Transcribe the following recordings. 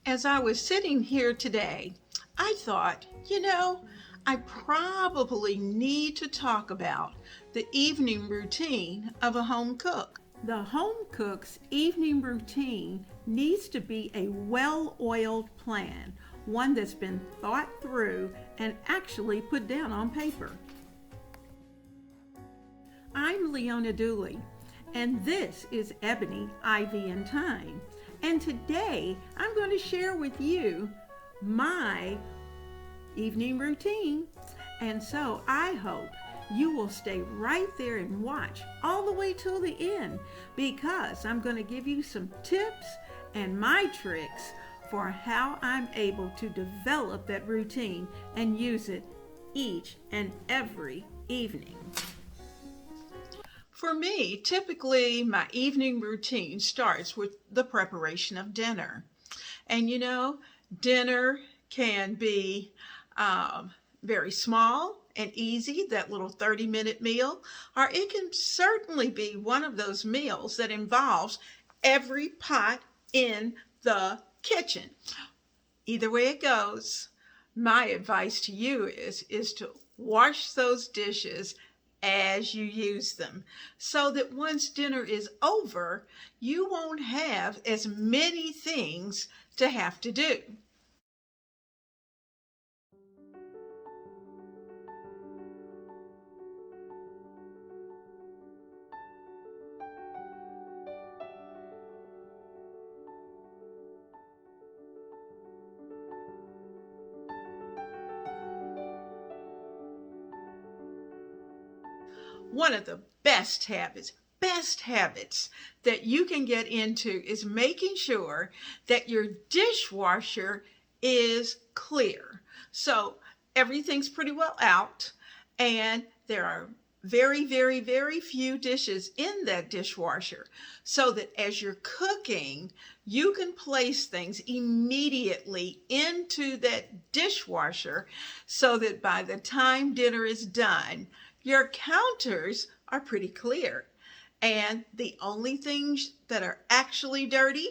As I was sitting here today, I thought, I probably need to talk about the evening routine of a home cook. The home cook's evening routine needs to be a well-oiled plan, one that's been thought through and actually put down on paper. I'm Leona Dooley, and this is Ebony, Ivy, and Thyme. And today I'm going to share with you my evening routine. And so I hope you will stay right there and watch all the way till the end, because I'm going to give you some tips and my tricks for how I'm able to develop that routine and use it each and every evening. For me, typically my evening routine starts with the preparation of dinner. And dinner can be very small and easy, that little 30-minute meal, or it can certainly be one of those meals that involves every pot in the kitchen. Either way it goes, my advice to you is to wash those dishes as you use them, so that once dinner is over, you won't have as many things to have to do. One of the best habits that you can get into is making sure that your dishwasher is clear. So everything's pretty well out, and there are very, very, very few dishes in that dishwasher, so that as you're cooking, you can place things immediately into that dishwasher, so that by the time dinner is done, your counters are pretty clear. And the only things that are actually dirty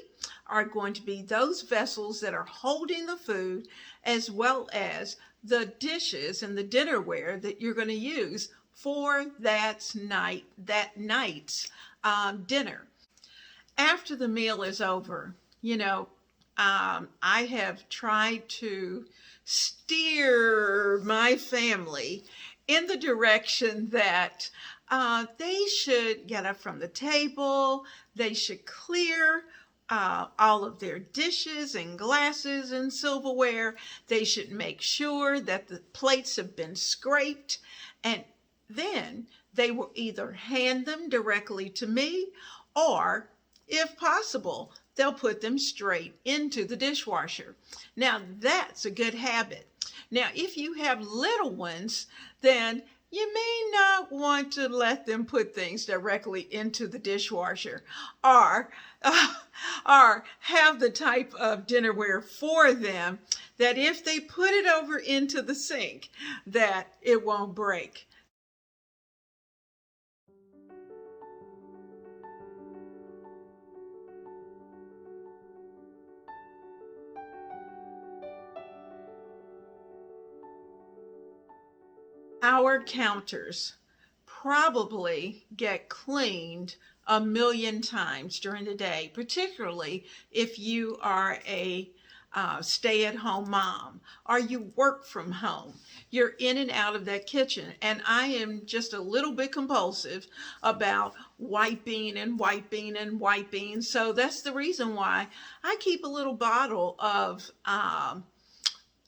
are going to be those vessels that are holding the food, as well as the dishes and the dinnerware that you're going to use for that night's dinner. After the meal is over, I have tried to steer my family in the direction that they should get up from the table, they should clear all of their dishes and glasses and silverware, they should make sure that the plates have been scraped, and then they will either hand them directly to me, or if possible, they'll put them straight into the dishwasher. Now that's a good habit. Now, if you have little ones, then you may not want to let them put things directly into the dishwasher, or have the type of dinnerware for them that if they put it over into the sink, that it won't break. Our counters probably get cleaned a million times during the day, particularly if you are a stay-at-home mom or you work from home. You're in and out of that kitchen, and I am just a little bit compulsive about wiping and wiping and wiping. So that's the reason why I keep a little bottle of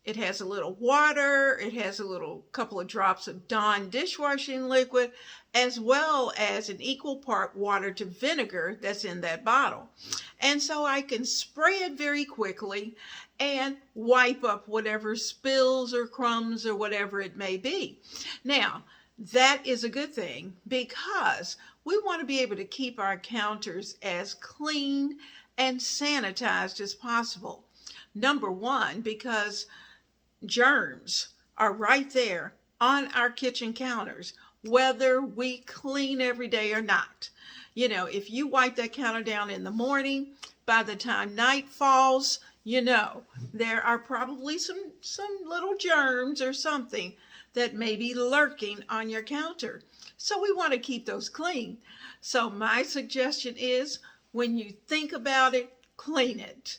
it has a little water, it has a little couple of drops of Dawn dishwashing liquid, as well as an equal part water to vinegar that's in that bottle. And so I can spray it very quickly and wipe up whatever spills or crumbs or whatever it may be. Now, that is a good thing, because we want to be able to keep our counters as clean and sanitized as possible. Number one, because germs are right there on our kitchen counters, whether we clean every day or not. If you wipe that counter down in the morning, by the time night falls, you know, there are probably some little germs or something that may be lurking on your counter. So we want to keep those clean. So my suggestion is when you think about it, clean it.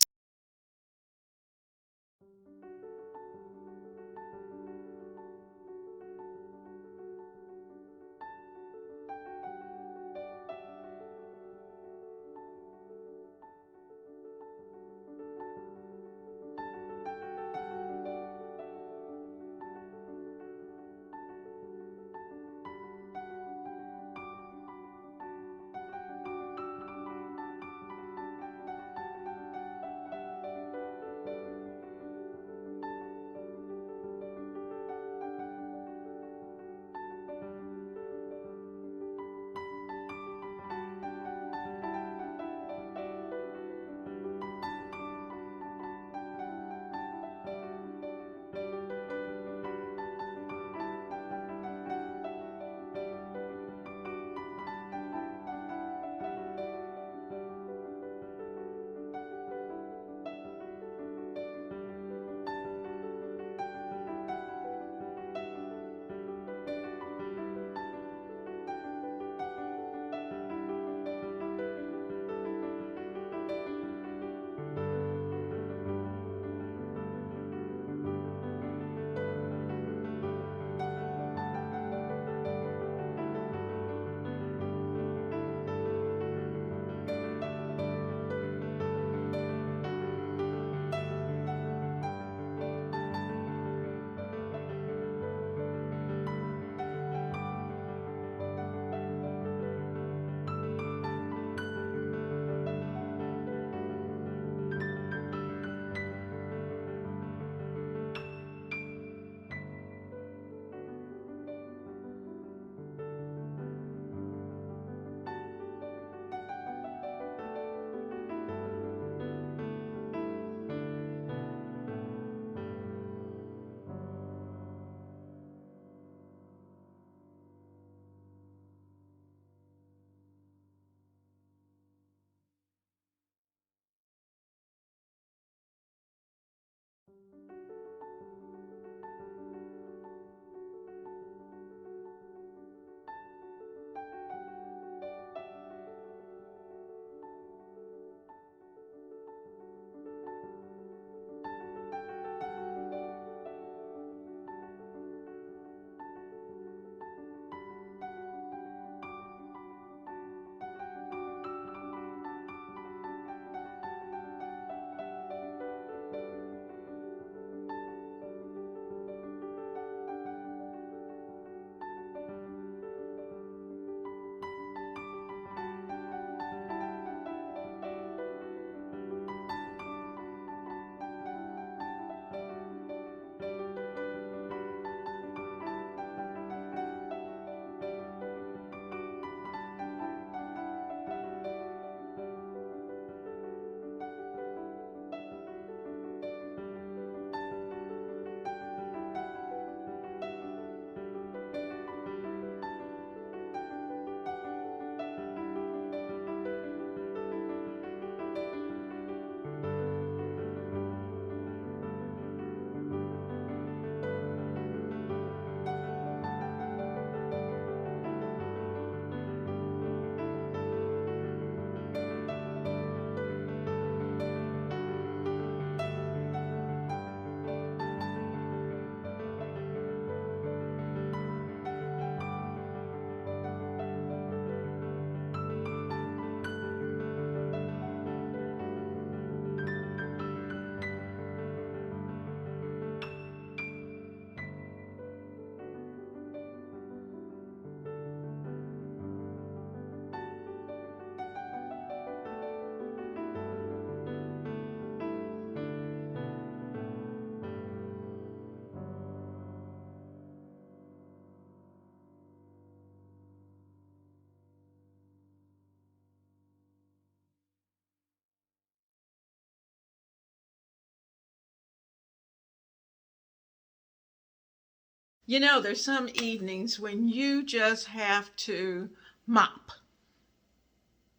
You know, there's some evenings when you just have to mop.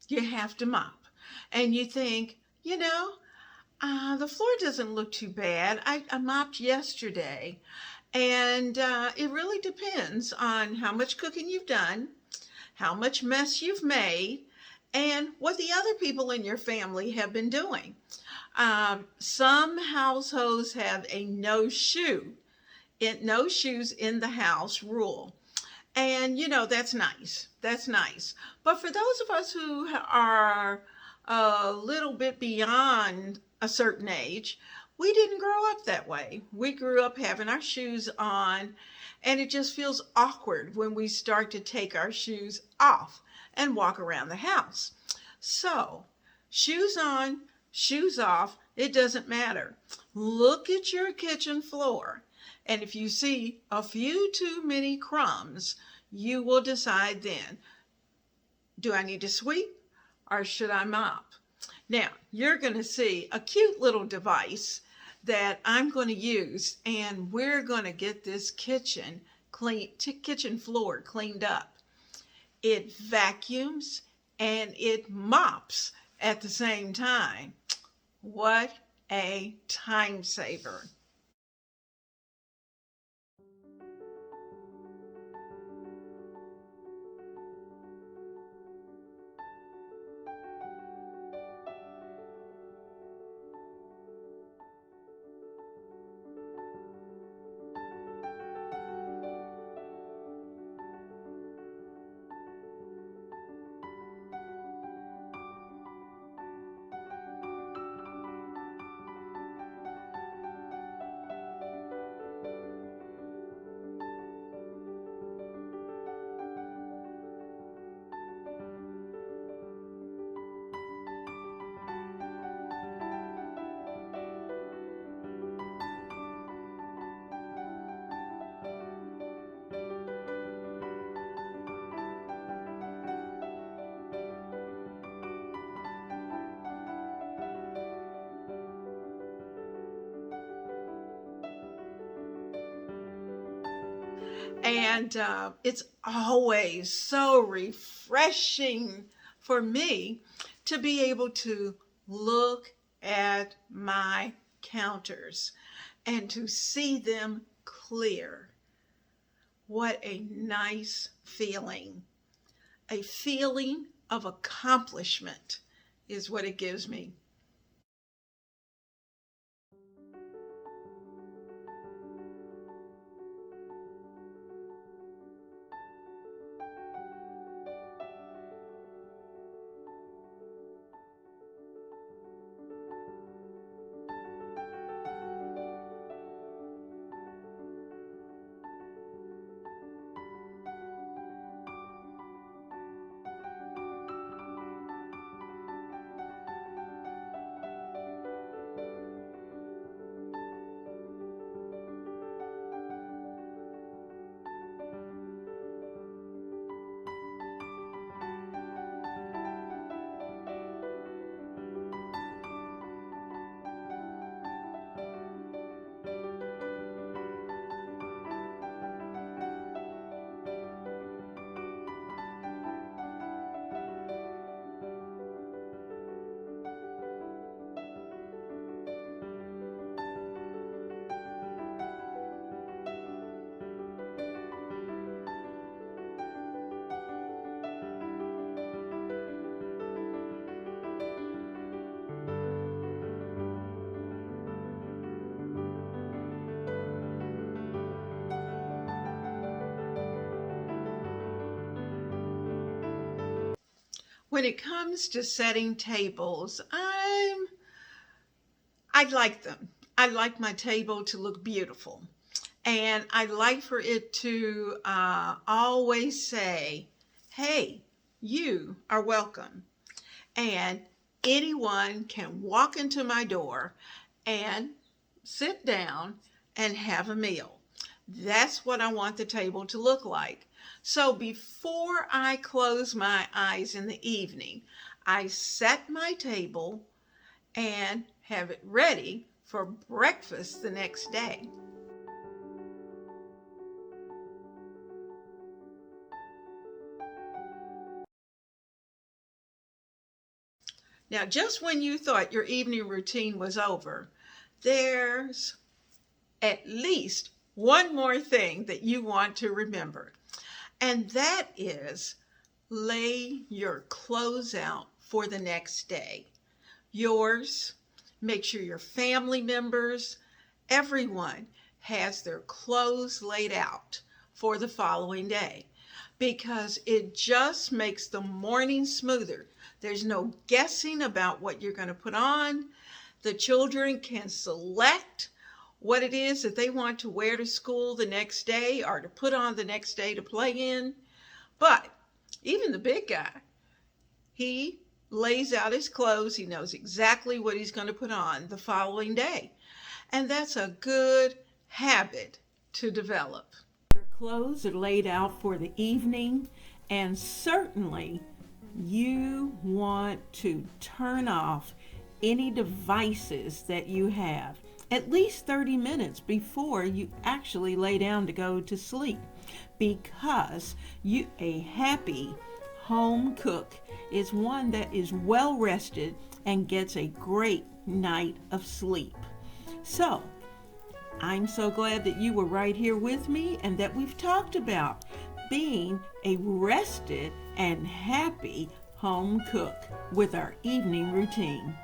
You have to mop. And you think, you know, The floor doesn't look too bad. I mopped yesterday, and it really depends on how much cooking you've done, how much mess you've made, and what the other people in your family have been doing. Some households have a no shoes in the house rule. And that's nice. That's nice. But for those of us who are a little bit beyond a certain age, we didn't grow up that way. We grew up having our shoes on, and it just feels awkward when we start to take our shoes off and walk around the house. So, shoes on, shoes off, it doesn't matter. Look at your kitchen floor, and if you see a few too many crumbs, you will decide then, do I need to sweep or should I mop? Now, you're going to see a cute little device that I'm going to use, and we're going to get this kitchen floor cleaned up. It vacuums and it mops at the same time. What a time saver. And it's always so refreshing for me to be able to look at my counters and to see them clear. What a nice feeling. A feeling of accomplishment is what it gives me. When it comes to setting tables, I like them. I like my table to look beautiful. And I like for it to always say, hey, you are welcome. And anyone can walk into my door and sit down and have a meal. That's what I want the table to look like. So before I close my eyes in the evening, I set my table and have it ready for breakfast the next day. Now, just when you thought your evening routine was over, there's at least one more thing that you want to remember, and that is lay your clothes out for the next day. Yours, make sure your family members, everyone has their clothes laid out for the following day, because it just makes the morning smoother. There's no guessing about what you're going to put on. The children can select what it is that they want to wear to school the next day or to put on the next day to play in. But even the big guy, he lays out his clothes. He knows exactly what he's going to put on the following day. And that's a good habit to develop. Your clothes are laid out for the evening, and certainly you want to turn off any devices that you have at least 30 minutes before you actually lay down to go to sleep, because a happy home cook is one that is well rested and gets a great night of sleep. So I'm so glad that you were right here with me and that we've talked about being a rested and happy home cook with our evening routine.